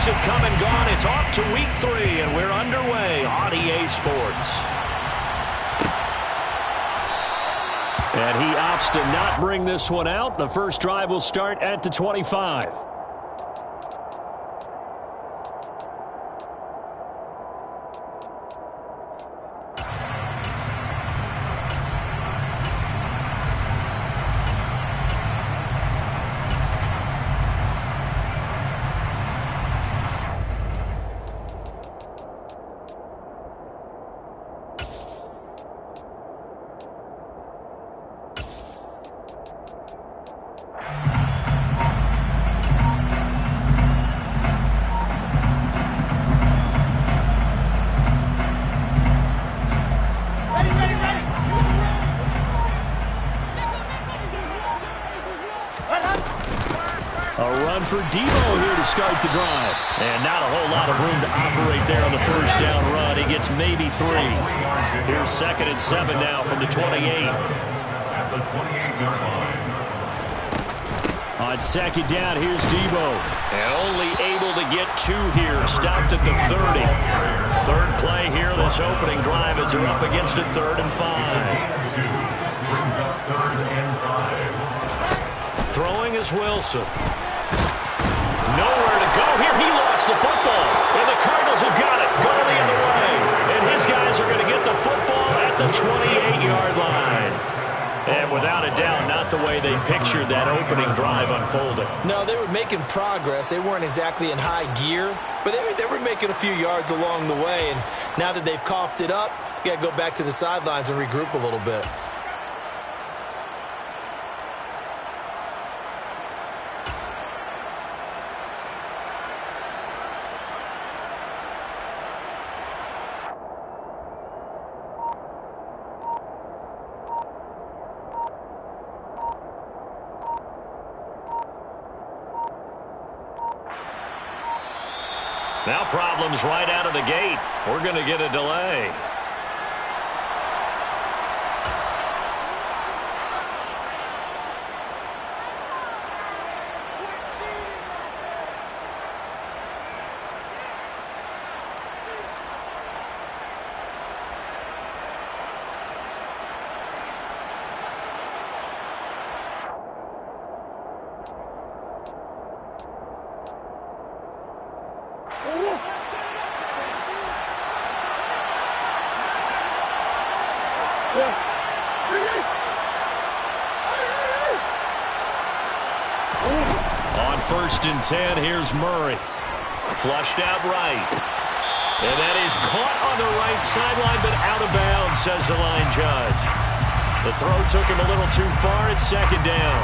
weeks have come and gone. It's off to week 3, and we're underway on EA Sports. And he opts to not bring this one out. The first drive will start at the 25. For Debo here to start the drive. And not a whole lot of room to operate there on the first down run. He gets maybe 3. Here's 2nd and 7 now from the 28. At the 28-yard line. On 2nd down, here's Debo. And only able to get 2 here. Stopped at the 30. Third play here, this opening drive as they're up against a 3rd and 5. Brings up 3rd and 5. Throwing is Wilson. Nowhere to go here. He lost the football. And the Cardinals have got it. Going the other way. And his guys are going to get the football at the 28-yard line. And without a doubt, not the way they pictured that opening drive unfolding. No, they were making progress. They weren't exactly in high gear, but they were making a few yards along the way. And now that they've coughed it up, you got to go back to the sidelines and regroup a little bit. Now problems right out of the gate. We're going to get a delay. On 1st and 10, here's Murray. Flushed out right. And that is caught on the right sideline, but out of bounds, says the line judge. The throw took him a little too far. It's 2nd down.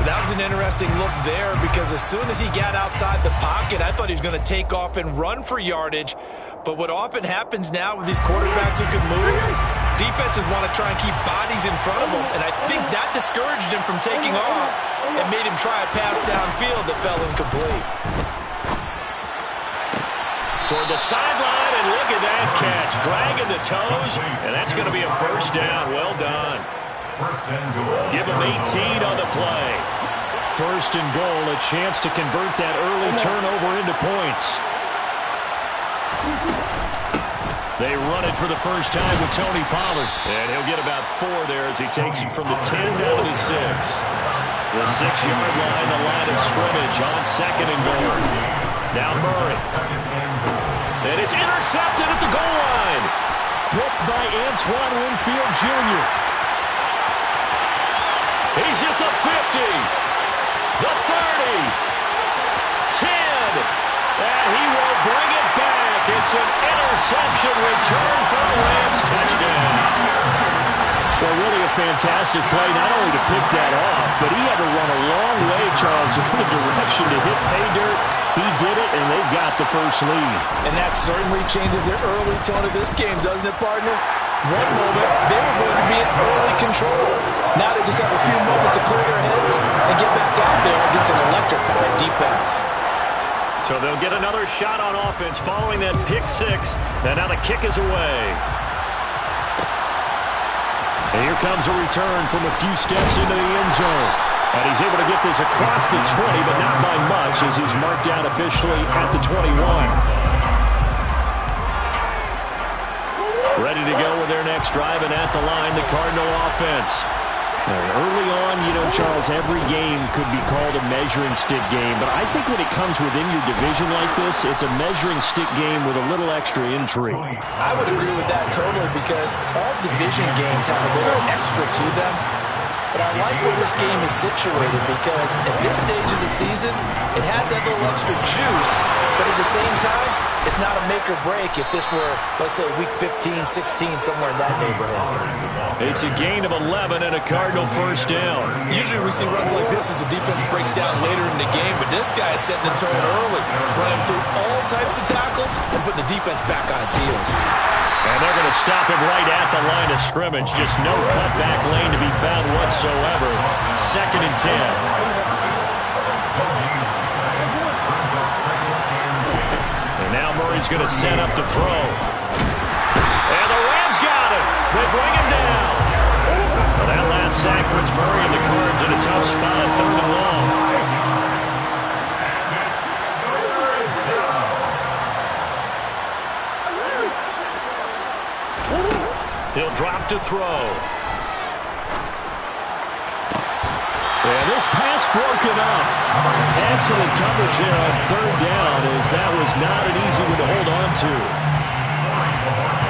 That was an interesting look there because as soon as he got outside the pocket, I thought he was going to take off and run for yardage. But what often happens now with these quarterbacks who can move, defenses want to try and keep bodies in front of them. And I think that discouraged him from taking off and made him try a pass downfield that fell incomplete. Toward the sideline, and look at that catch. Dragging the toes, and that's going to be a 1st down. Well done. Give him 18 on the play. 1st and goal, a chance to convert that early turnover into points. They run it for the first time with Tony Pollard. And he'll get about 4 there as he takes it from the 10 down to the 6. The 6-yard line, the line of scrimmage on 2nd and goal. Now Murray. And it's intercepted at the goal line. Picked by Antoine Winfield Jr. He's at the 50. The 30. 10. And he will bring it back. It's an interception return for a Rams touchdown. Well, really a fantastic play, not only to pick that off, but he had to run a long way, Charles, in the direction to hit pay dirt. He did it, and they've got the first lead. And that certainly changes the early tone of this game, doesn't it, partner? One moment, they were going to be in early control. Now they just have a few moments to clear their heads and get back out there against an electrified defense. So they'll get another shot on offense following that pick 6. And now the kick is away. And here comes a return from a few steps into the end zone. And he's able to get this across the 20, but not by much as he's marked down officially at the 21. Ready to go with their next drive, and at the line, the Cardinal offense. Early on, Charles, every game could be called a measuring stick game, but I think when it comes within your division like this, it's a measuring stick game with a little extra intrigue. I would agree with that totally because all division games have a little extra to them. But I like where this game is situated because at this stage of the season, it has that little extra juice, but at the same time, it's not a make or break if this were, let's say, week 15, 16, somewhere in that neighborhood. It's a gain of 11 and a Cardinal first down. Usually we see runs like this as the defense breaks down later in the game, but this guy is setting the tone early, running through all types of tackles and putting the defense back on its heels. And they're going to stop him right at the line of scrimmage. Just no cutback lane to be found whatsoever. 2nd and 10. And now Murray's going to set up to throw. And the Rams got him. They bring him down. Well, that last sack puts Murray and the Cards in a tough spot. 3rd and long. He'll drop to throw. And this pass broken up. Excellent coverage there on 3rd down as that was not an easy one to hold on to.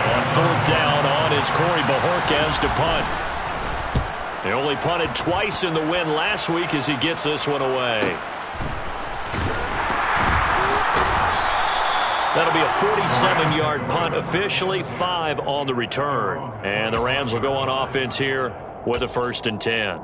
On 4th down on is Corey Bojorquez to punt. They only punted twice in the win last week as he gets this one away. That'll be a 47-yard punt officially, 5 on the return. And the Rams will go on offense here with a 1st and 10.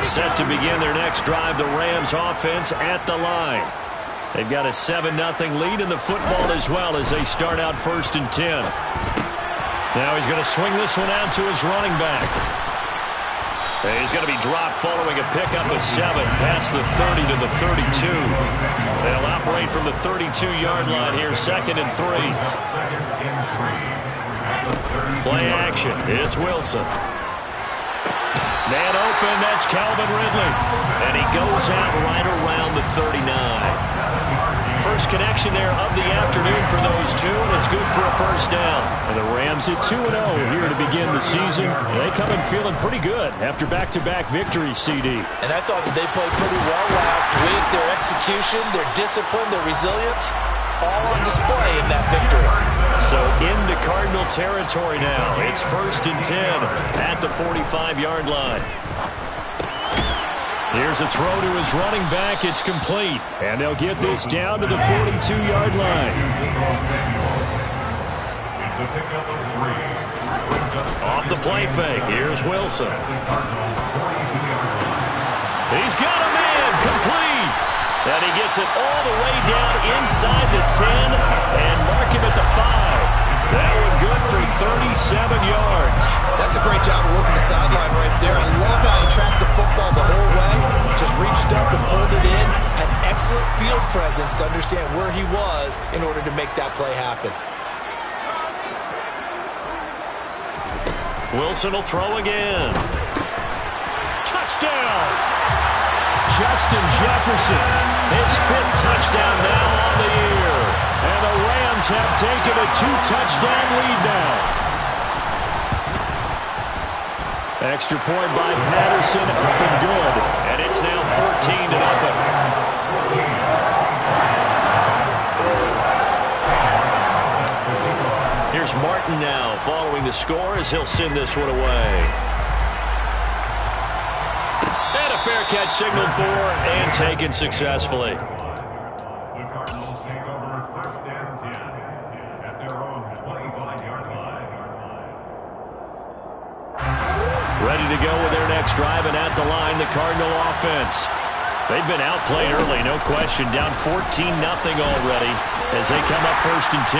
Set to begin their next drive, the Rams offense at the line. They've got a 7-0 lead in the football as well as they start out 1st and 10. Now he's going to swing this one out to his running back. He's going to be dropped following a pickup of 7 past the 30 to the 32. They'll operate from the 32-yard line here, 2nd and 3. Play action. It's Wilson. Man open, that's Calvin Ridley. And he goes out right around the 39. First connection there of the afternoon for those two, and it's good for a 1st down. And the Rams at 2-0 here to begin the season. They come in feeling pretty good after back-to-back victories, CD. And I thought that they played pretty well last week. Their execution, their discipline, their resilience, all on display in that victory. So into Cardinal territory now. It's 1st and 10 at the 45-yard line. Here's a throw to his running back. It's complete. And they'll get this down to the 42-yard line. Off the play fake. Here's Wilson. He's got a man. Complete. And he gets it all the way down inside the 10 and mark him at the 5. That one good for 37 yards. That's a great job of working the sideline right there. I love how he tracked the football the whole way. Just reached up and pulled it in. Had excellent field presence to understand where he was in order to make that play happen. Wilson will throw again. Touchdown! Justin Jefferson, his 5th touchdown now on the year. And the Rams have taken a 2-touchdown lead now. Extra point by Patterson, up and good. And it's now 14-0. Here's Martin now following the score as he'll send this one away. Fair catch signaled for and taken successfully. The Cardinals take over 1st and 10 at their own 25-yard line. Ready to go with their next drive, and at the line, the Cardinal offense. They've been outplayed early, no question. Down 14-0 already as they come up 1st and 10.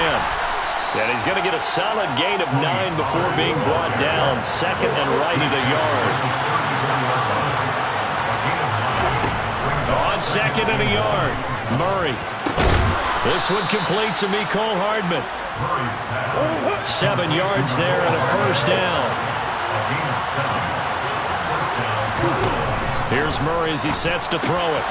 And he's going to get a solid gain of 9 before being brought down. Second and right at a yard. On second and a yard, Murray. This one complete to Mecole Hardman. 7 yards there and a first down. Here's Murray as he sets to throw it.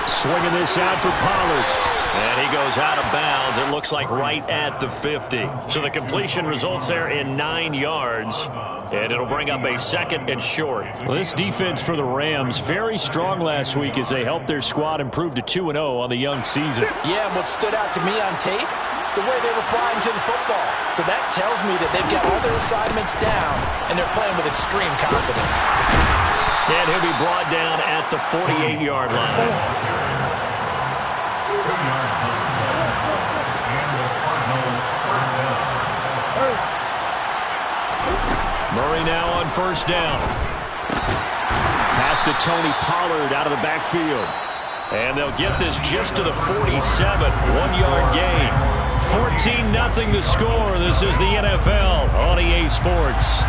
Swinging this out for Pollard. And he goes out of bounds. It looks like right at the 50. So the completion results there in 9 yards. And it'll bring up a second and short. Well, this defense for the Rams, very strong last week as they helped their squad improve to 2-0 on the young season. Yeah, and what stood out to me on tape, the way they were flying to the football. So that tells me that they've got all their assignments down, and they're playing with extreme confidence. And he'll be brought down at the 48-yard line. Murray now on first down. Pass to Tony Pollard out of the backfield. And they'll get this just to the 47. 1-yard gain. 14-0 the score. This is the NFL on EA Sports.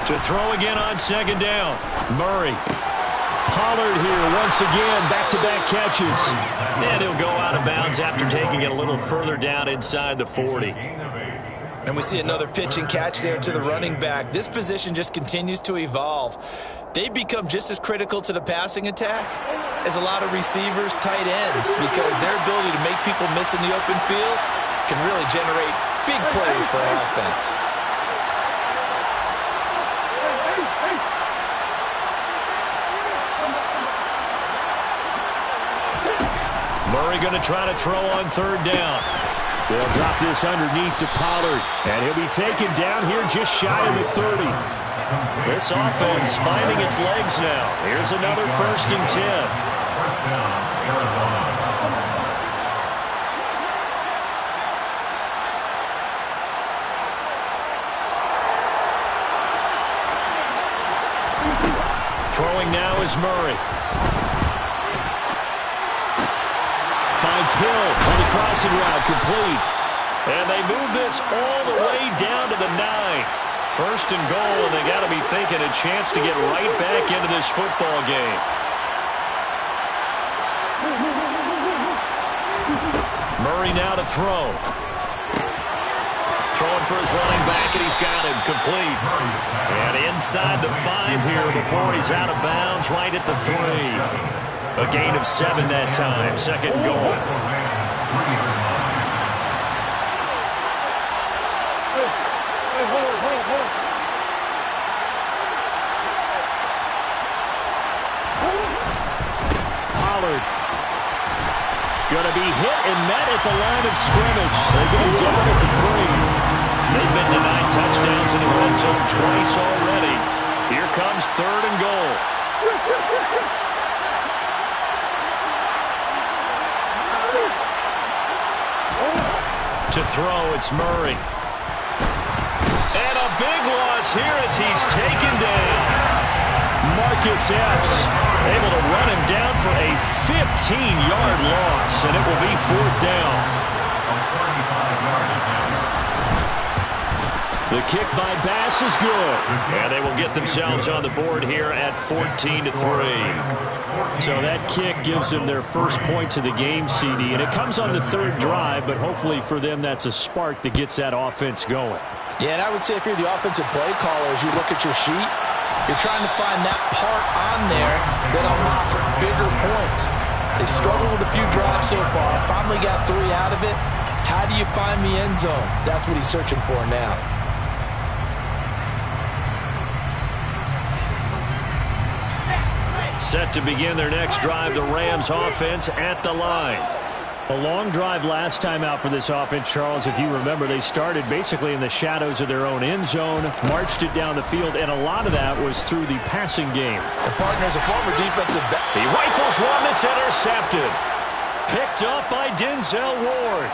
To throw again on second down. Murray. Pollard here once again, back-to-back catches. And he'll go out of bounds after taking it a little further down inside the 40. And we see another pitch and catch there to the running back. This position just continues to evolve. They become just as critical to the passing attack as a lot of receivers, tight ends, because their ability to make people miss in the open field can really generate big plays for an offense. Murray going to try to throw on third down. They'll drop this underneath to Pollard. And he'll be taken down here just shy of the 30. This offense finding its legs now. Here's another 1st and 10. First down, Arizona. Throwing now is Murray. Finds Hill on the crossing route, complete. And they move this all the way down to the 9. 1st and goal, and they got to be thinking a chance to get right back into this football game. Murray now to throw. Throwing for his running back, and he's got him complete. And inside the 5 here before he's out of bounds, right at the 3. A gain of 7 that time. Second and goal. Pollard. Going to be hit and met at the line of scrimmage. They go down at the 3. They've been denied touchdowns in the red zone twice already. Here comes 3rd and goal. To throw, it's Murray. And a big loss here as he's taken down. Marcus Epps able to run him down for a 15-yard loss, and it will be 4th down. The kick by Bass is good. And they will get themselves on the board here at 14-3. So that kick gives them their first points of the game, CD. And it comes on the 3rd drive, but hopefully for them that's a spark that gets that offense going. Yeah, and I would say if you're the offensive play caller, as you look at your sheet, you're trying to find that part on there that unlocks bigger points. They've struggled with a few drives so far. Finally got 3 out of it. How do you find the end zone? That's what he's searching for now. Set to begin their next drive, the Rams offense at the line. A long drive last time out for this offense, Charles. If you remember, they started basically in the shadows of their own end zone, marched it down the field, and a lot of that was through the passing game. The partner's a former defensive back. He rifles one that's intercepted. Picked up by Denzel Ward.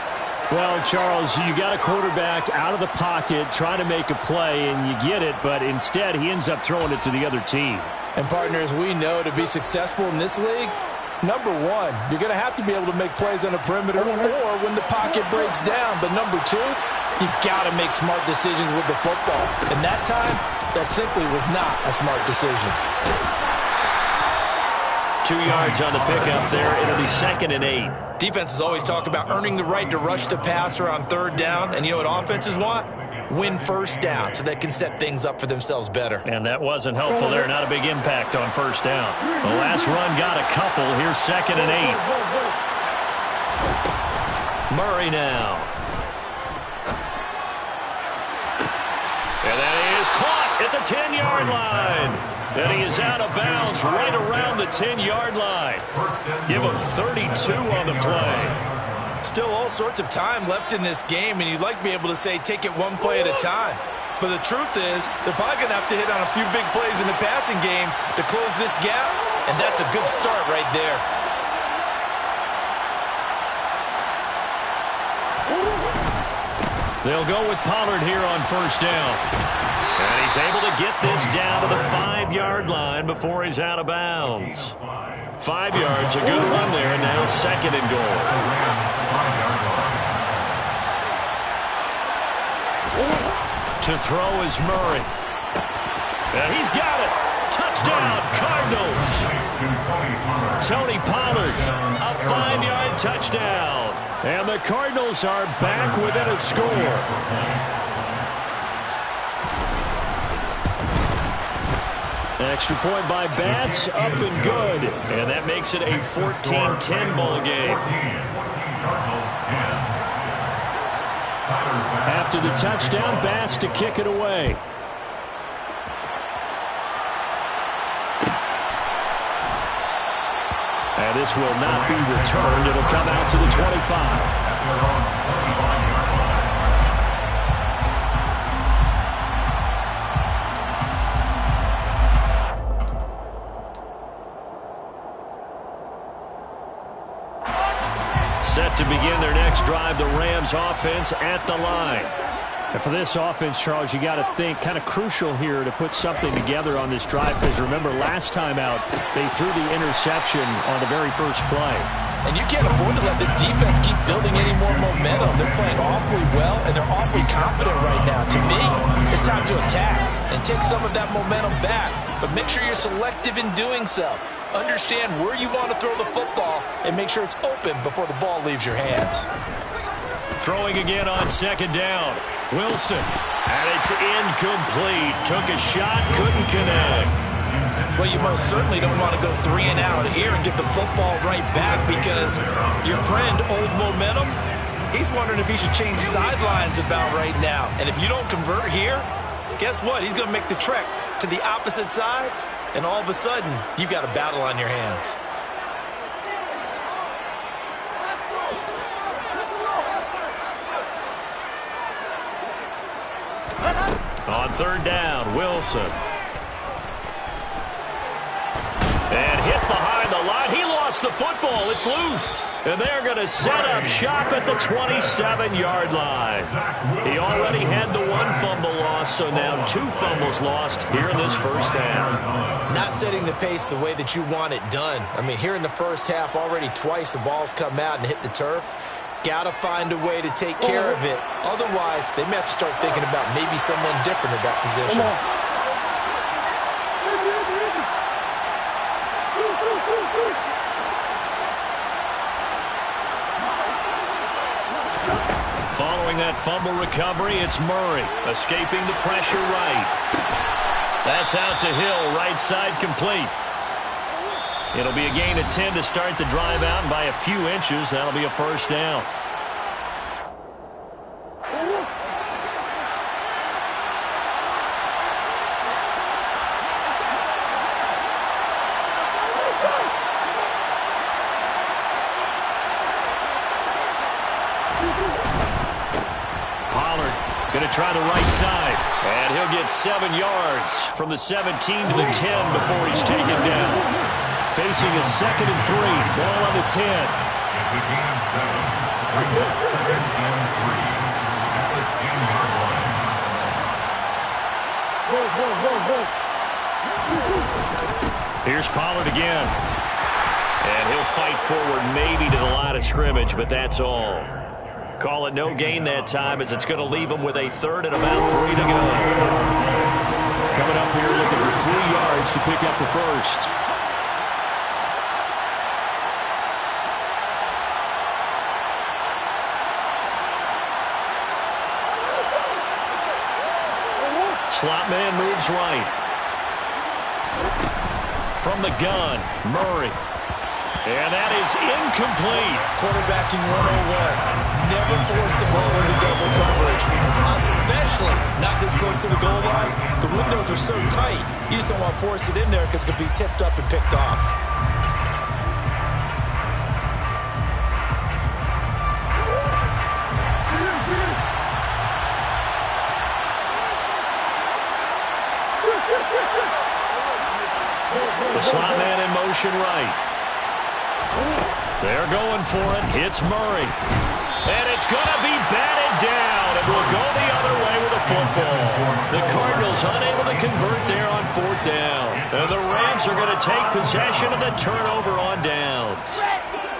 Well, Charles, you got a quarterback out of the pocket trying to make a play, and you get it, but instead he ends up throwing it to the other team. And partners, we know to be successful in this league, number one, you're going to have to be able to make plays on the perimeter or when the pocket breaks down. But number two, you've got to make smart decisions with the football. And that time, that simply was not a smart decision. 2 yards on the pickup there. It'll be 2nd and 8. Defenses always talk about earning the right to rush the passer on 3rd down. And you know what offenses want? Win 1st down so they can set things up for themselves better. And that wasn't helpful there. Not a big impact on 1st down. The last run got a couple. Here's 2nd and 8. Murray now. And that is caught at the 10-yard line. And he is out of bounds right around the 10-yard line. Give him 32 on the play. Still all sorts of time left in this game, and you'd like to be able to say take it one play at a time. But the truth is, they're probably going to have to hit on a few big plays in the passing game to close this gap, and that's a good start right there. They'll go with Pollard here on 1st down. And he's able to get this down to the 5-yard line before he's out of bounds. 5 yards, a good run there, and now 2nd and goal. To throw is Murray. And he's got it. Touchdown, Cardinals. Tony Pollard, a 5-yard touchdown. And the Cardinals are back within a score. Extra point by Bass, up and good. And that makes it a 14-10 ball game. After the touchdown, Bass to kick it away. And this will not be returned. It'll come out to the 25. Set to begin their next drive, the Rams offense at the line. And for this offense, Charles, you got to think kind of crucial here to put something together on this drive, because remember last time out they threw the interception on the very first play. And you can't afford to let this defense keep building any more momentum. They're playing awfully well, and they're awfully confident right now. To me, it's time to attack and take some of that momentum back, but make sure you're selective in doing so. Understand where you want to throw the football and make sure it's open before the ball leaves your hands. Throwing again on 2nd down. Wilson. And it's incomplete. Took a shot, couldn't connect. Well, you most certainly don't want to go 3 and out here and get the football right back, because your friend, Old Momentum, he's wondering if he should change sidelines about right now. And if you don't convert here, guess what? He's going to make the trek to the opposite side. And all of a sudden, you've got a battle on your hands. On 3rd down, Wilson. And hit behind the line. He lost the football. It's loose. And they're going to set up shop at the 27-yard line. He already had the 1 fumble loss, so now 2 fumbles lost here in this first half. Not setting the pace the way that you want it done. I mean, here in the first half, already twice the ball's come out and hit the turf. Got to find a way to take care of it. Otherwise, they may have to start thinking about maybe someone different at that position. Following that fumble recovery, it's Murray escaping the pressure right. That's out to Hill, right side complete. It'll be a gain of 10 to start the drive out, and by a few inches, that'll be a 1st down. Pollard going to try the right side, and he'll get 7 yards from the 17 to the 10 before he's taken down. Facing a 2nd and 3, ball on the 10. to gain of 7. Brings up 2nd and 3 at the 10-yard line. Here's Pollard again. And he'll fight forward maybe to the line of scrimmage, but that's all. Call it no gain that time as it's going to leave him with a 3rd and about 3 to go. Coming up here looking for 3 yards to pick up the first. Slot man moves right. From the gun, Murray. And that is incomplete. Quarterbacking 101. Never force the ball into double coverage, especially not this close to the goal line. The windows are so tight, you just don't want to force it in there because it could be tipped up and picked off. The slot man in motion right. They're going for it. Hits Murray. And it's going to be batted down. And will go the other way with the football. The Cardinals unable to convert there on 4th down. And the Rams are going to take possession of the turnover on downs.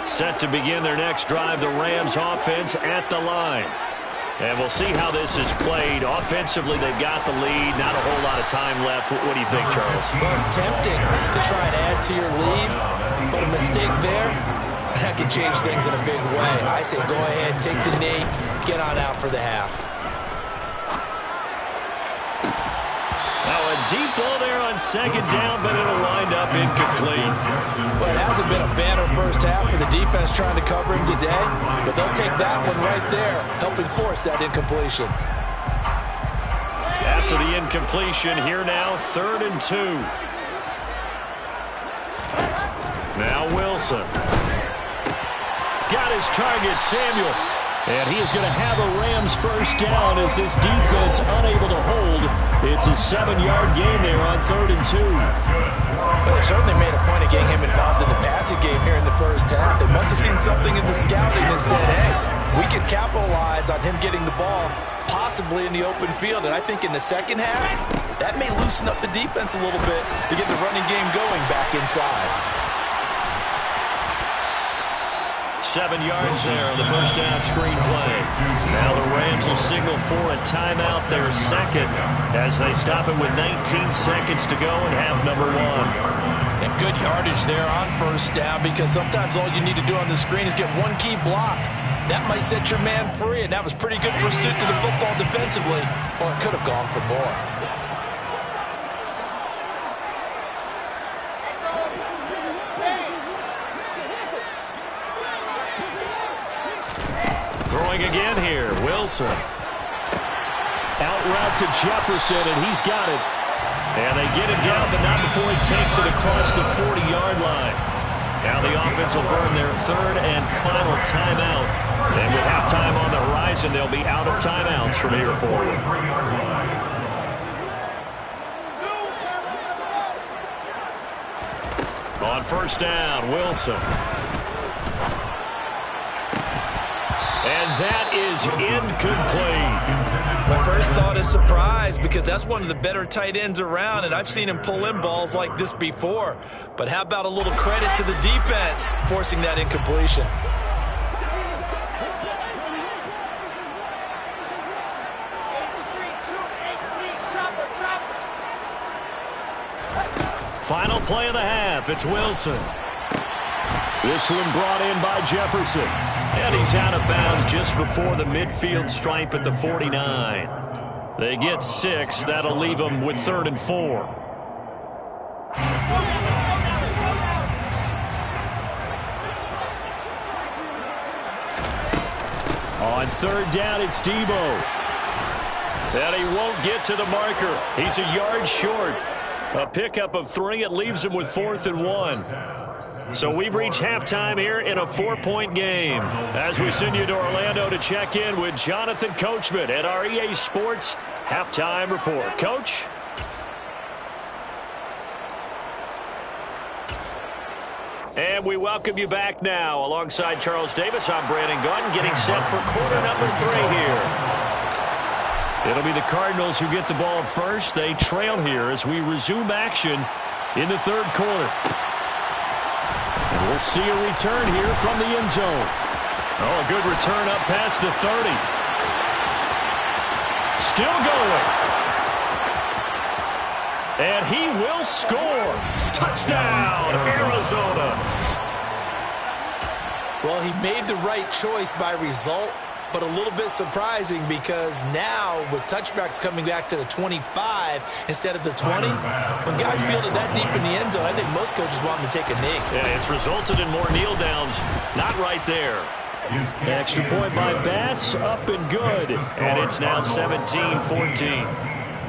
Set to begin their next drive, the Rams offense at the line. And we'll see how this is played. Offensively, they've got the lead. Not a whole lot of time left. What do you think, Charles? Well, it's tempting to try and add to your lead, but a mistake there, that can change things in a big way. I say go ahead, take the knee, get on out for the half. Now a deep ball there on 2nd down, but it'll wind up incomplete. Well, it hasn't been a banner first half for the defense trying to cover him today, but they'll take that one right there, helping force that incompletion. After the incompletion, here now, 3rd and 2. Now Wilson. Got his target, Samuel. And he is going to have a Rams first down as this defense unable to hold. It's a 7-yard gain there on 3rd and 2. But they certainly made a point of getting him involved in the passing game here in the first half. They must have seen something in the scouting that said, hey, we can capitalize on him getting the ball possibly in the open field. And I think in the second half, that may loosen up the defense a little bit to get the running game going back inside. 7 yards there on the first down screen play. Now the Rams will signal for a timeout, their second, as they stop it with 19 seconds to go in half number 1. And good yardage there on first down, because sometimes all you need to do on the screen is get one key block. That might set your man free, and that was pretty good pursuit to the football defensively, or it could have gone for more. Throwing again here, Wilson. Out route to Jefferson, and he's got it. And they get him down, but not before he takes it across the 40-yard line. Now the offense will burn their 3rd and final timeout. And with halftime on the horizon, they'll be out of timeouts from here forward. On first down, Wilson. And that is incomplete. My first thought is surprise, because that's one of the better tight ends around, and I've seen him pull in balls like this before. But how about a little credit to the defense forcing that incompletion? Final play of the half, it's Wilson. This one brought in by Jefferson. And he's out of bounds just before the midfield stripe at the 49. They get 6. That'll leave them with 3rd and 4. On 3rd down, it's Debo. And he won't get to the marker. He's a yard short. A pickup of 3. It leaves him with 4th and 1. So we've reached halftime here in a 4-point game. As we send you to Orlando to check in with Jonathan Coachman at our EA Sports Halftime Report. Coach? And we welcome you back now. Alongside Charles Davis, I'm Brandon Gunn, getting set for quarter number 3 here. It'll be the Cardinals who get the ball first. They trail here as we resume action in the third quarter. And we'll see a return here from the end zone. Oh, a good return up past the 30. Still going. And he will score. Touchdown, Arizona. Well, he made the right choice by result, but a little bit surprising because now with touchbacks coming back to the 25 instead of the 20, when guys fielded that deep in the end zone, I think most coaches want them to take a knee. Yeah, it's resulted in more kneel downs. Not right there. Extra point by Bass, up and good. And it's now 17-14.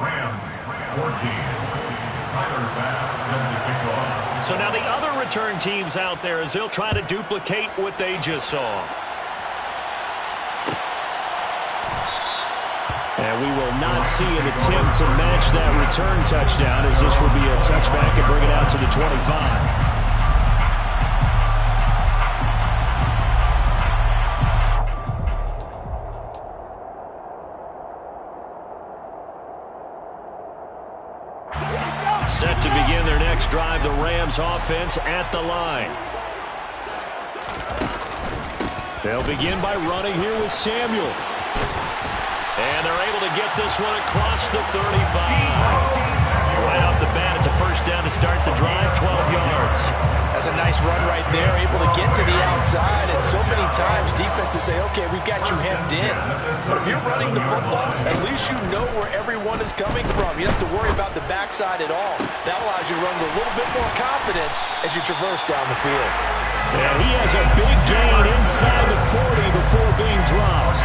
Rams 14. Tyler Bass set to kick off. So now the other return teams out there as they'll try to duplicate what they just saw. And we will not see an attempt to match that return touchdown as this will be a touchback and bring it out to the 25. Set to begin their next drive, the Rams offense at the line. They'll begin by running here with Samuel. And they're able to get this one across the 35. Right off the bat, it's a first down to start the drive, 12 yards. That's a nice run right there, able to get to the outside. And so many times defenses say, okay, we've got you hemmed in. But if you're running the football, at least you know where everyone is coming from. You don't have to worry about the backside at all. That allows you to run with a little bit more confidence as you traverse down the field. And he has a big gain inside the 40 before being dropped.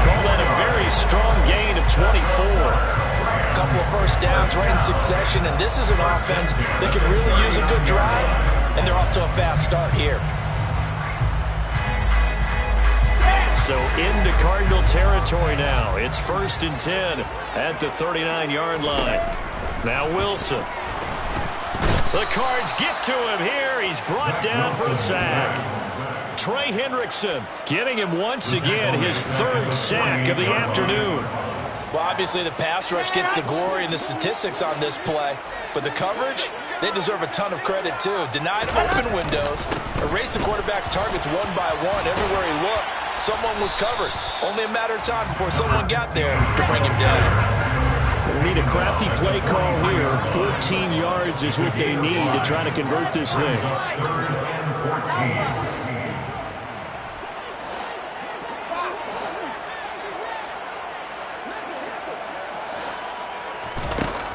Call that a very strong gain of 24. A couple of first downs right in succession, and this is an offense that can really use a good drive, and they're off to a fast start here. So into Cardinal territory now. It's 1st and 10 at the 39-yard line. Now Wilson. The Cards get to him here. He's brought down for a sack. Trey Hendrickson getting him once again his 3rd sack of the afternoon. Well, obviously the pass rush gets the glory and the statistics on this play, but the coverage, they deserve a ton of credit too. Denied open windows, erased the quarterback's targets one by one. Everywhere he looked, someone was covered. Only a matter of time before someone got there to bring him down. They need a crafty play call here. 14 yards is what they need to try to convert this thing.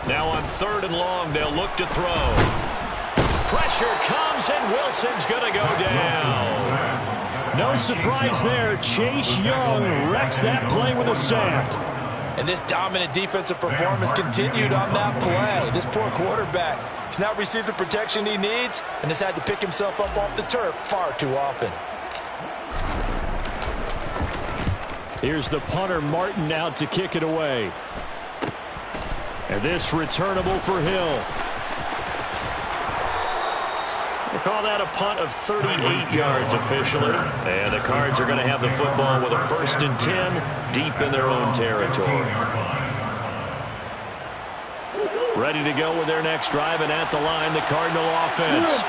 Now on 3rd and long, they'll look to throw. Pressure comes, and Wilson's going to go down. No surprise there. Chase Young wrecks that play with a sack. And this dominant defensive performance continued on that play. This poor quarterback has not received the protection he needs and has had to pick himself up off the turf far too often. Here's the punter, Martin, out to kick it away. And this returnable for Hill. They call that a punt of 38 yards officially. And the Cards are going to have the football with a 1st and 10 deep in their own territory. Ready to go with their next drive, and at the line, the Cardinal offense.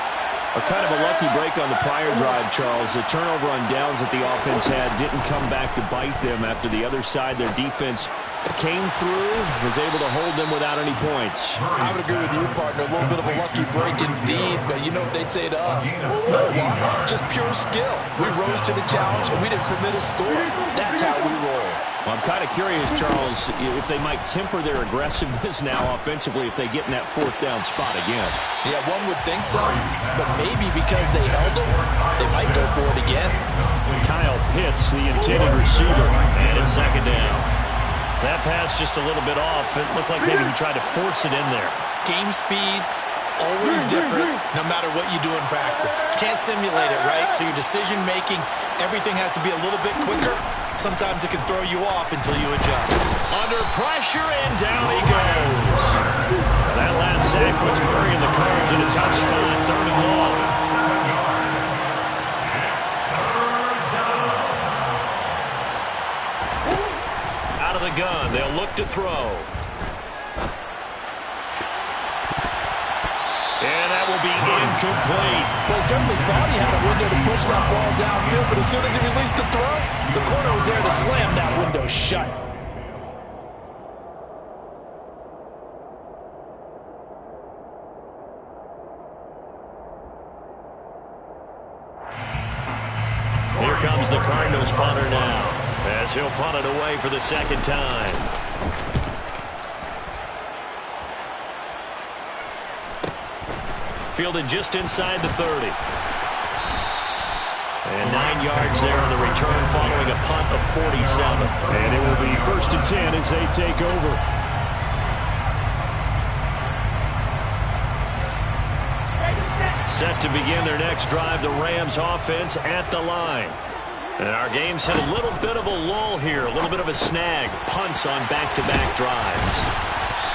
A kind of a lucky break on the prior drive, Charles. The turnover on downs that the offense had didn't come back to bite them after the other side. Their defense came through, was able to hold them without any points. I would agree with you, partner. A little bit of a lucky break indeed, but you know what they'd say to us. No luck, just pure skill. We rose to the challenge, and we didn't permit a score. That's how we roll. Well, I'm kind of curious, Charles, if they might temper their aggressiveness now offensively if they get in that 4th down spot again. Yeah, one would think so, but maybe because they held them, they might go for it again. Kyle Pitts, the intended receiver, and it's 2nd down. That pass just a little bit off. It looked like maybe he tried to force it in there. Game speed, always different, no matter what you do in practice. You can't simulate it, right? So your decision-making, everything has to be a little bit quicker. Sometimes it can throw you off until you adjust. Under pressure, and down he goes. That last sack puts Murray and the Cards in a tough spot, 3rd and long. the gun. They'll look to throw. And that will be incomplete. Well, certainly thought he had a window to push that ball downfield, but as soon as he released the throw, the corner was there to slam that window shut. Here comes the Cardinals punter now, as he'll punt it away for the second time. Fielded just inside the 30. And 9 yards there on the return following a punt of 47. And it will be 1st and 10 as they take over. Set to begin their next drive, the Rams offense at the line. And our game's hit a little bit of a lull here, a little bit of a snag. Punts on back-to-back drives.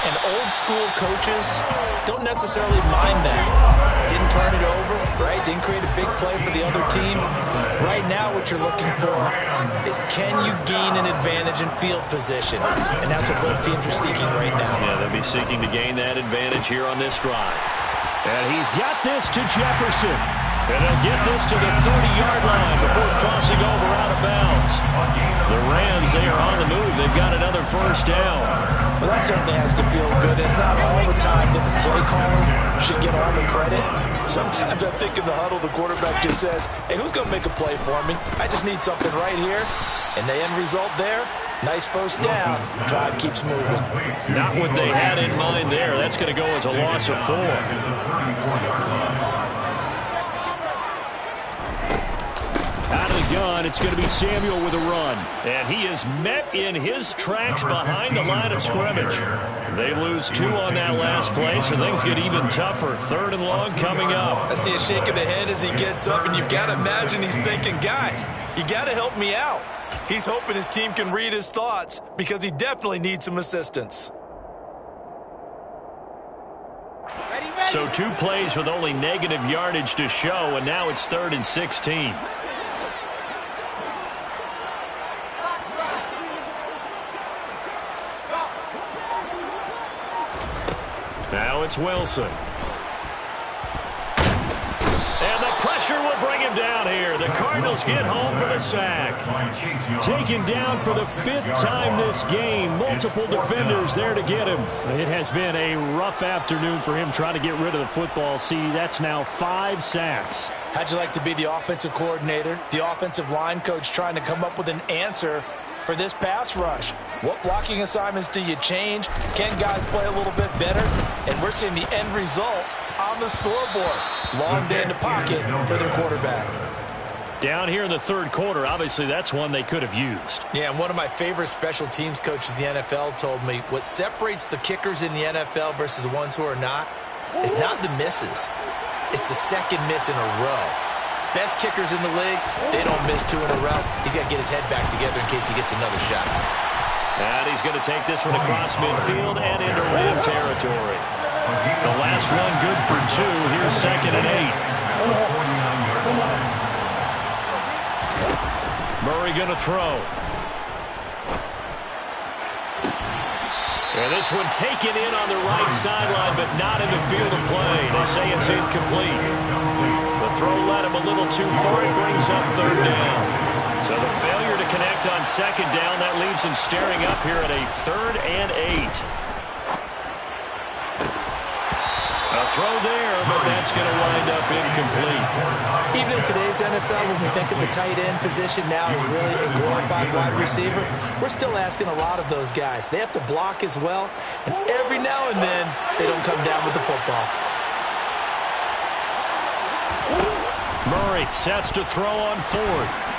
And old-school coaches don't necessarily mind that. Didn't turn it over, right? Didn't create a big play for the other team. Right now what you're looking for is can you gain an advantage in field position? And that's what both teams are seeking right now. Yeah, they'll be seeking to gain that advantage here on this drive. And he's got this to Jefferson. And he'll get this to the 30-yard line before crossing over out of bounds. The Rams, they are on the move. They've got another first down. Well, that certainly has to feel good. It's not all the time that the play caller should get all the credit. Sometimes I think in the huddle, the quarterback just says, hey, who's going to make a play for me? I just need something right here. And the end result there, nice first down. Drive keeps moving. Not what they had in mind there. That's going to go as a loss of 4. Out of the gun, it's going to be Samuel with a run. And he is met in his tracks behind the line of scrimmage. They lose 2 on that last play, so things get even tougher. 3rd and long coming up. I see a shake of the head as he gets up, and you've got to imagine he's thinking, guys, you got to help me out. He's hoping his team can read his thoughts because he definitely needs some assistance. So 2 plays with only negative yardage to show, and now it's 3rd and 16. Now it's Wilson. And the pressure will bring him down here. The Cardinals get home for the sack. Taken down for the 5th time this game. Multiple defenders there to get him. It has been a rough afternoon for him trying to get rid of the football. See, that's now 5 sacks. How'd you like to be the offensive coordinator, the offensive line coach trying to come up with an answer for this pass rush? What blocking assignments do you change? Can guys play a little bit better? And we're seeing the end result on the scoreboard. Long day in the pocket for their quarterback. Down here in the 3rd quarter, obviously that's one they could have used. Yeah, and one of my favorite special teams coaches in the NFL told me what separates the kickers in the NFL versus the ones who are not is not the misses. It's the second miss in a row. Best kickers in the league, they don't miss 2 in a row. He's got to get his head back together in case he gets another shot. And he's going to take this one across midfield and into Ram territory. The last run good for 2. Here's 2nd and 8. Murray going to throw. And this one taken in on the right sideline, but not in the field of play. They say it's incomplete. The throw led him a little too far. It brings up 3rd down. So the failure to connect on 2nd down, that leaves him staring up here at a 3rd and 8. A throw there, but that's going to wind up incomplete. Even in today's NFL, when we think of the tight end position now as really a glorified wide receiver, we're still asking a lot of those guys. They have to block as well, and every now and then, they don't come down with the football. Murray sets to throw on 4th.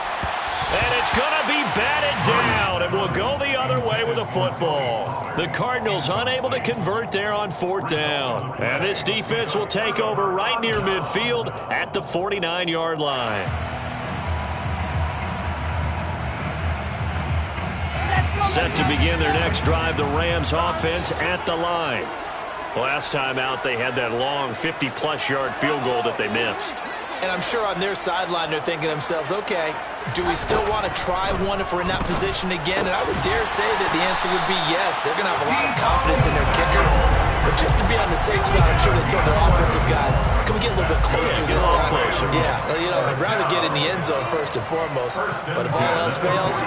And it's going to be batted down, and will go the other way with the football. The Cardinals unable to convert there on 4th down. And this defense will take over right near midfield at the 49-yard line. Set to begin their next drive, the Rams offense at the line. Last time out, they had that long 50-plus yard field goal that they missed. And I'm sure on their sideline they're thinking to themselves, okay, do we still want to try one if we're in that position again? And I would dare say that the answer would be yes. They're going to have a lot of confidence in their kicker. But just to be on the safe side, I'm sure they told their offensive guys, can we get a little bit closer this time? Yeah, well, you know, I'd rather get in the end zone first and foremost. But if all else fails,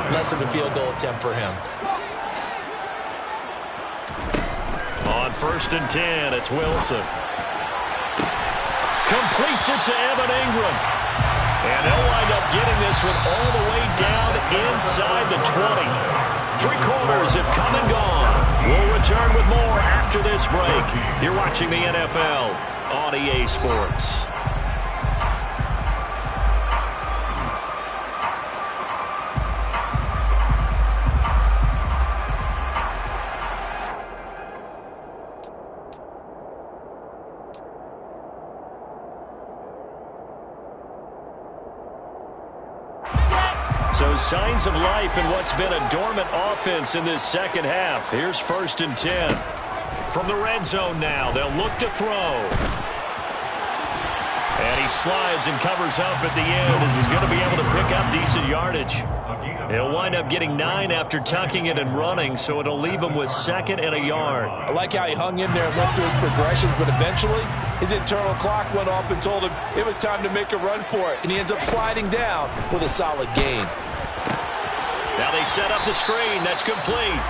less of a field goal attempt for him. On 1st and 10, it's Wilson. Completes it to Evan Ingram. And they'll wind up getting this one all the way down inside the 20. 3 quarters have come and gone. We'll return with more after this break. You're watching the NFL on EA Sports. So signs of life in what's been a dormant offense in this second half. Here's 1st and 10. From the red zone now, they'll look to throw. And he slides and covers up at the end as he's going to be able to pick up decent yardage. He'll wind up getting 9 after tucking it and running, so it'll leave him with 2nd and a yard. I like how he hung in there and went through his progressions, but eventually his internal clock went off and told him it was time to make a run for it, and he ends up sliding down with a solid gain. Now they set up the screen. That's complete.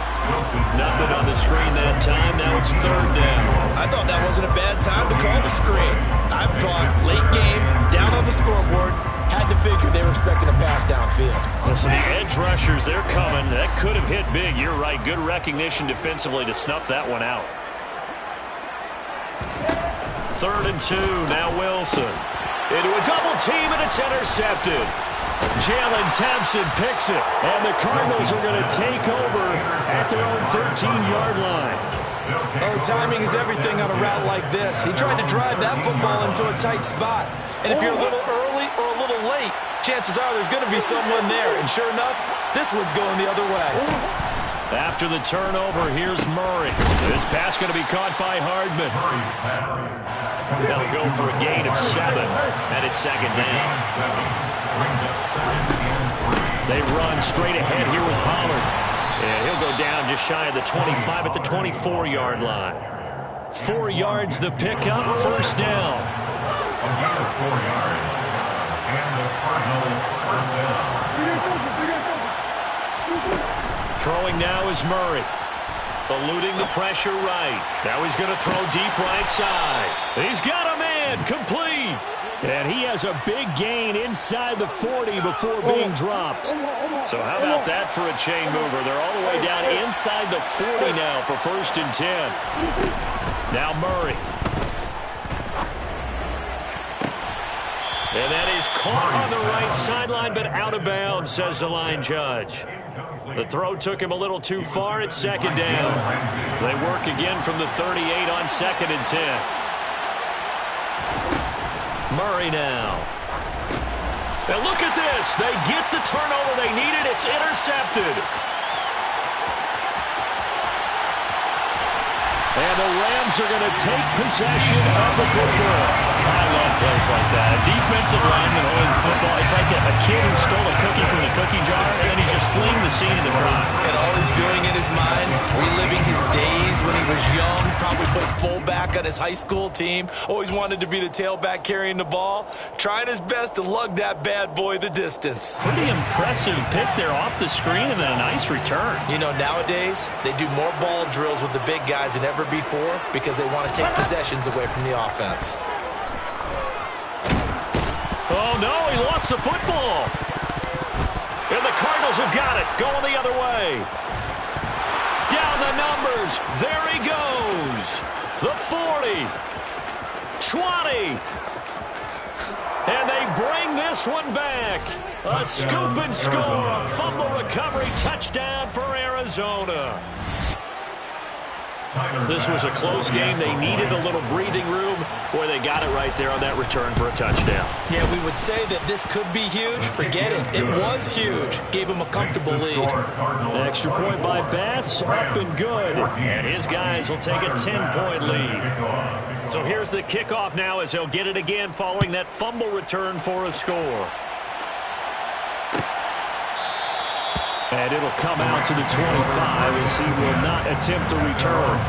Nothing on the screen that time. Now it's 3rd down. I thought that wasn't a bad time to call the screen. I thought late game, down on the scoreboard, had to figure they were expecting a pass downfield. Well, so the edge rushers, they're coming. That could have hit big. You're right. Good recognition defensively to snuff that one out. 3rd and 2. Now Wilson. Into a double team, and it's intercepted. Jalen Thompson picks it, and the Cardinals are going to take over at their own 13-yard line. Oh, timing is everything on a route like this. He tried to drive that football into a tight spot. And if you're a little early or a little late, chances are there's going to be someone there. And sure enough, this one's going the other way. After the turnover, here's Murray. This pass going to be caught by Hardman. They'll go for a gain of 7, and it's 2nd down. They run straight ahead here with Pollard. And he'll go down just shy of the 25 at the 24-yard line. 4 yards the pickup, 1st down. A gain of 4 yards. And the Cardinals first down. Throwing now is Murray. Eluding the pressure right. Now he's going to throw deep right side. He's got a man, complete. And he has a big gain inside the 40 before being dropped. So how about that for a chain mover? They're all the way down inside the 40 now for 1st and 10. Now Murray. And that is caught on the right sideline, but out of bounds, says the line judge. The throw took him a little too far. It's 2nd down. They work again from the 38 on 2nd and 10. Murray now. Now look at this. They get the turnover they needed. It's intercepted. And the Rams are going to take possession of the football. I love plays like that. A defensive lineman holding the football. It's like a kid who stole a cookie from the cookie jar, and then he's just fleeing the scene of the crime. And all he's doing in his mind, reliving his days when he was young, probably played fullback on his high school team, always wanted to be the tailback carrying the ball, trying his best to lug that bad boy the distance. Pretty impressive pick there off the screen, and then a nice return. You know, nowadays, they do more ball drills with the big guys than ever before because they want to take possessions away from the offense. Oh, no, he lost the football. And the Cardinals have got it, going the other way. Down the numbers. There he goes. The 40. 20. And they bring this one back. A scoop and score. A fumble recovery touchdown for Arizona. This was a close game. They needed a little breathing room. Boy, they got it right there on that return for a touchdown. Yeah, we would say that this could be huge. Forget it. It was huge. Gave him a comfortable lead. Extra point by Bass, up and good. And his guys will take a 10-point lead. So here's the kickoff now as they'll get it again following that fumble return for a score. And it'll come out to the 25 as he will not attempt to return.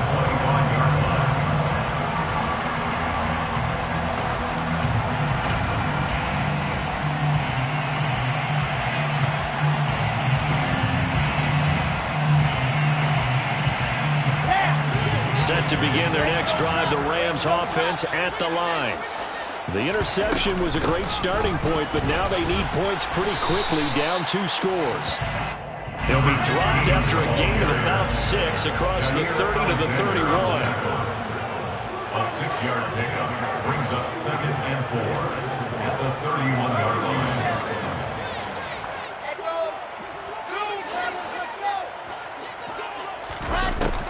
Set to begin their next drive, the Rams offense at the line. The interception was a great starting point, but now they need points pretty quickly, down 2 scores. He'll be dropped after a gain of about 6 across the 30 to the 31. A 6-yard pickup brings up 2nd and 4 at the 31-yard line.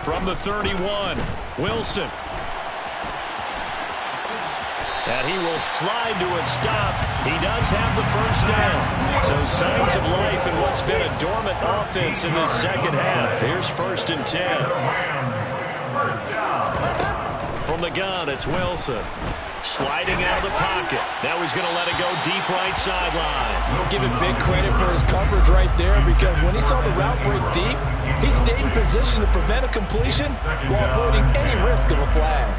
From the 31, Wilson. And he will slide to a stop. He does have the first down. So signs of life in what's been a dormant offense in this second half. Here's 1st and 10. From the gun, it's Wilson. Sliding out of the pocket. Now he's going to let it go deep right sideline. We'll give him big credit for his coverage right there, because when he saw the route break deep, he stayed in position to prevent a completion while avoiding any risk of a flag.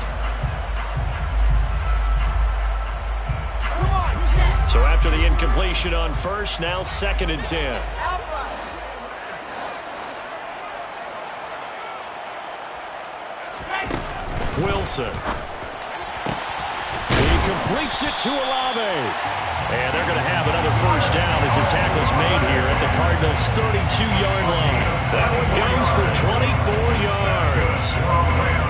So after the incompletion on first, now 2nd and 10. Wilson. He completes it to Olave. And they're going to have another first down as the tackle's made here at the Cardinals' 32-yard line. That one goes for 24 yards.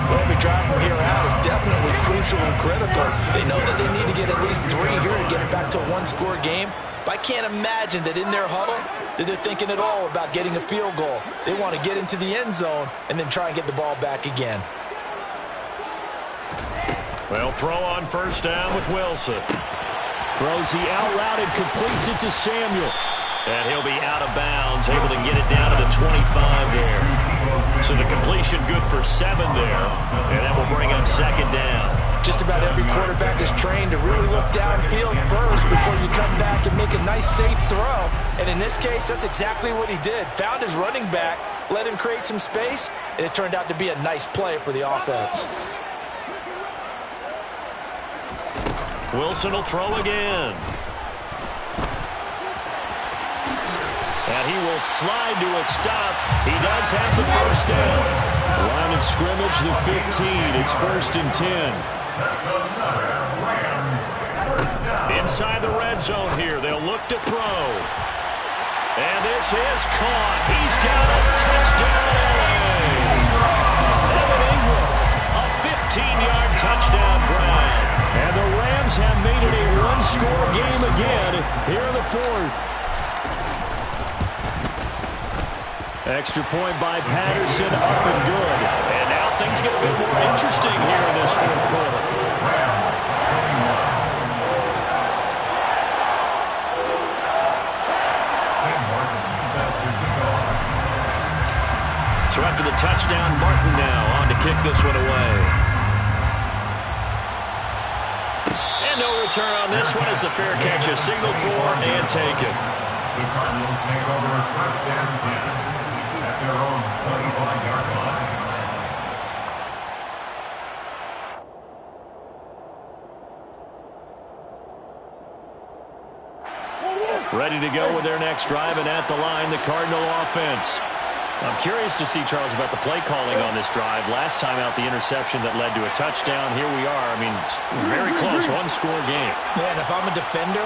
Every drive from here out is definitely crucial and critical. They know that they need to get at least 3 here to get it back to a 1-score game. But I can't imagine that in their huddle that they're thinking at all about getting a field goal. They want to get into the end zone and then try and get the ball back again. Well, throw on first down with Wilson. Throws the out route and completes it to Samuel. And he'll be out of bounds, able to get it down to the 25 there. So the completion good for 7 there. And that will bring up 2nd down. Just about every quarterback is trained to really look downfield first before you come back and make a nice, safe throw. And in this case, that's exactly what he did. Found his running back, let him create some space, and it turned out to be a nice play for the offense. Wilson will throw again. And he will slide to a stop. He does have the first down. Line of scrimmage, the 15. It's 1st and 10. Inside the red zone here. They'll look to throw. And this is caught. He's got a touchdown. Evan Ingram, a 15-yard touchdown grab. And the Rams have made it a 1-score game again here in the 4th. Extra point by Patterson, up and good. And now things get a bit more interesting here in this 4th quarter. So after the touchdown, Martin now on to kick this one away. And no return on this one as the fair catch is signaled for and taken. The Cardinals take over 1st and 10. At their own 25-yard line. Ready to go with their next drive, and at the line, the Cardinal offense. I'm curious to see, Charles, about the play calling on this drive. Last time out, the interception that led to a touchdown. Here we are. I mean, very close, 1-score game. Man, if I'm a defender,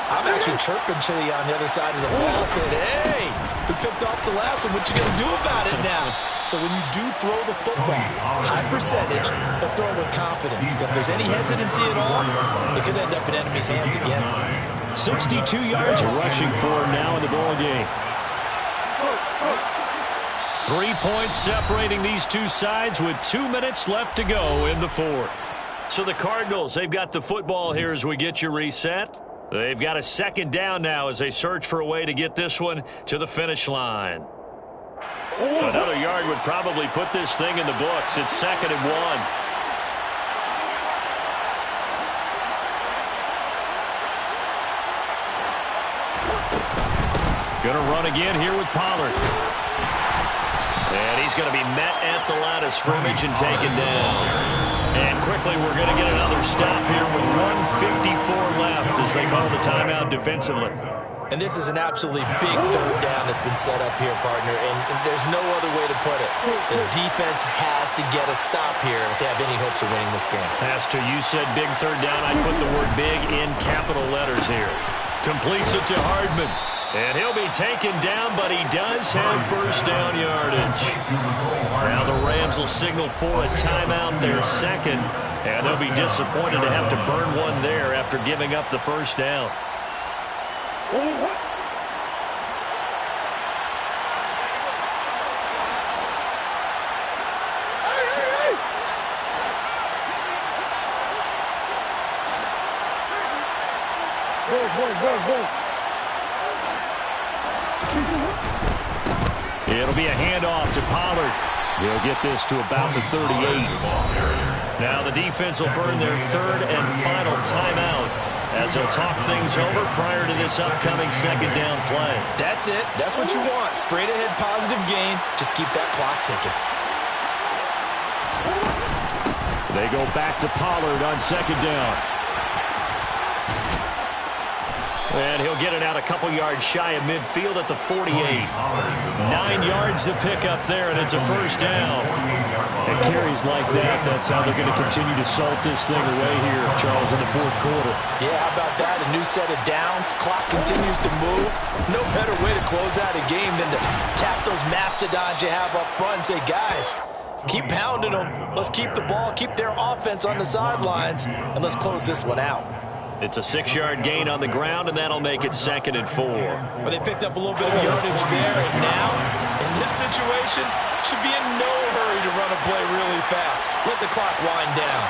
I'm actually chirping Chili on the other side of the ball. I said, hey, we picked off the last one. What you going to do about it now? So when you do throw the football, high percentage, but throw it with confidence. If there's any hesitancy at all, it could end up in enemy's hands again. 62 yards rushing for him now in the ball game. 3 points separating these two sides with 2 minutes left to go in the 4th. So the Cardinals, they've got the football here as we get you reset. They've got a 2nd down now as they search for a way to get this one to the finish line. Another yard would probably put this thing in the books. It's 2nd and 1. Going to run again here with Pollard. And he's going to be met at the line of scrimmage and taken down. And quickly we're going to get another stop here with 1:54 left as they call the timeout defensively. And this is an absolutely big third down that's been set up here, partner, and there's no other way to put it. The defense has to get a stop here if they have any hopes of winning this game. Pastor, you said big third down. I put the word big in capital letters here. Completes it to Hardman. And he'll be taken down, but he does have first down yardage. Now the Rams will signal for a timeout, their second, and they'll be disappointed to have to burn one there after giving up the first down. It'll be a handoff to Pollard. He'll get this to about the 38. Now the defense will burn their third and final timeout as he'll talk things over prior to this upcoming second down play. That's it. That's what you want. Straight ahead positive gain. Just keep that clock ticking. They go back to Pollard on second down. And he'll get it out a couple yards shy of midfield at the 48. 9 yards to pick up there, and it's a first down. And carries like that, that's how they're going to continue to salt this thing away here, Charles, in the fourth quarter. Yeah, how about that? A new set of downs. Clock continues to move. No better way to close out a game than to tap those mastodons you have up front and say, guys, keep pounding them. Let's keep the ball, keep their offense on the sidelines, and let's close this one out. It's a 6-yard gain on the ground, and that'll make it 2nd and 4. Well, they picked up a little bit of yardage there, and now, in this situation, should be in no hurry to run a play really fast. Let the clock wind down.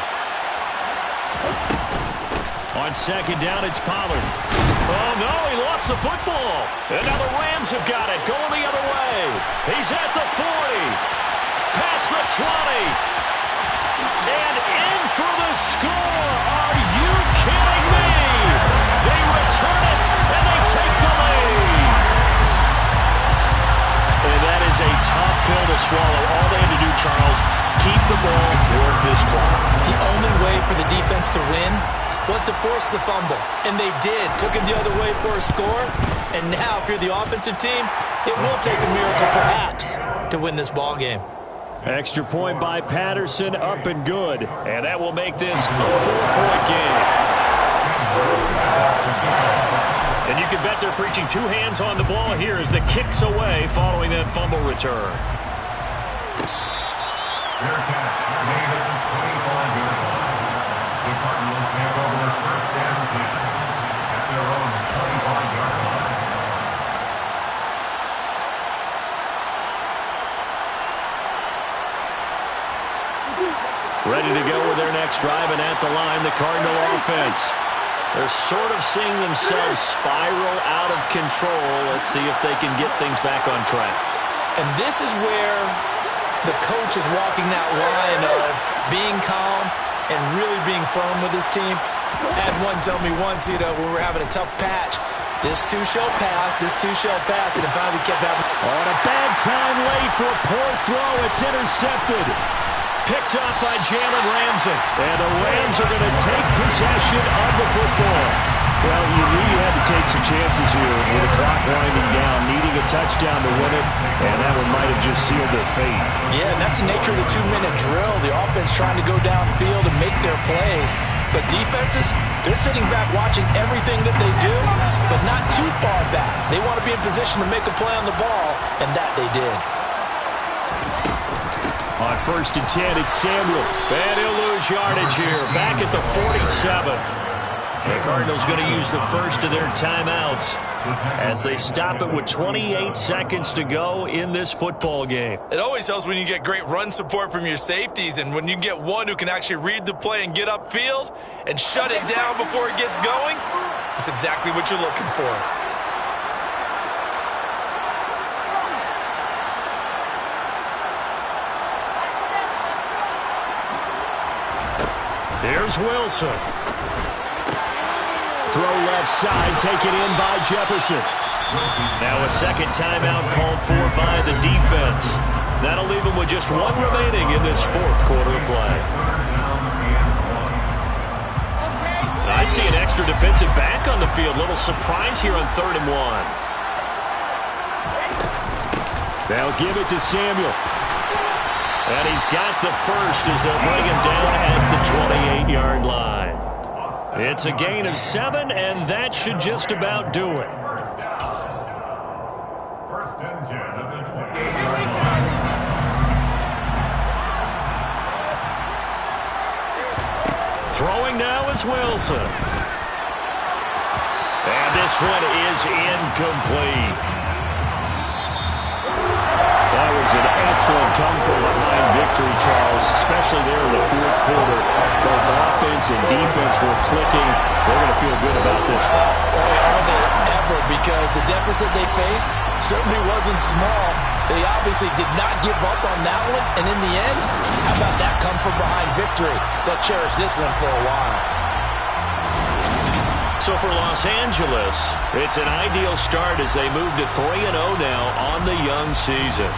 On second down, it's Pollard. Oh, no, he lost the football. And now the Rams have got it, going the other way. He's at the 40, past the 20, and in for the score. Are you kidding me? They return it, and they take the lead. And that is a tough pill to swallow. All they had to do, Charles, keep the ball, work this clock. The only way for the defense to win was to force the fumble, and they did. Took him the other way for a score, and now if you're the offensive team, it will take a miracle perhaps to win this ball game. Extra point by Patterson, up and good. And that will make this a 4-point game. And you can bet they're preaching 2 hands on the ball here as the kick's away following that fumble return. Fair catch made at the 25-yard line. The Cardinals take over first and 10 at their own 25-yard line. Ready to go with their next drive, and at the line, the Cardinal offense. They're sort of seeing themselves spiral out of control. Let's see if they can get things back on track. And this is where the coach is walking that line of being calm and really being firm with his team. I had one tell me once, when we're having a tough patch, this too shall pass, this too shall pass, and it finally kept happening. On a bad time late for a poor throw, it's intercepted. Picked up by Jalen Ramsey. And the Rams are going to take possession of the football. Well, you knew you had to take some chances here with the clock winding down, needing a touchdown to win it, and that one might have just sealed their fate. Yeah, and that's the nature of the 2-minute drill. The offense trying to go downfield and make their plays. But defenses, they're sitting back watching everything that they do, but not too far back. They want to be in position to make a play on the ball, and that they did. On first and 10, it's Samuel. And he'll lose yardage here. Back at the 47. The Cardinals going to use the first of their timeouts as they stop it with 28 seconds to go in this football game. It always helps when you get great run support from your safeties, and when you get one who can actually read the play and get upfield and shut it down before it gets going, that's exactly what you're looking for. Here's Wilson. Throw left side, taken in by Jefferson. Now a second timeout called for by the defense. That'll leave them with just one remaining in this fourth quarter of play. I see an extra defensive back on the field. Little surprise here on 3rd and 1. They'll give it to Samuel. And he's got the first as they'll bring him down at the 28-yard line. It's a gain of 7, and that should just about do it. First and 10 at the 28-yard line. Throwing now is Wilson. And this one is incomplete. That was an excellent come-from-behind victory, Charles, especially there in the fourth quarter. Both offense and defense were clicking. They're going to feel good about this one. Boy, are they ever, because the deficit they faced certainly wasn't small. They obviously did not give up on that one, and in the end, how about that come-from-behind victory? They'll cherish this one for a while. So for Los Angeles, it's an ideal start as they move to 3-0 now on the young season.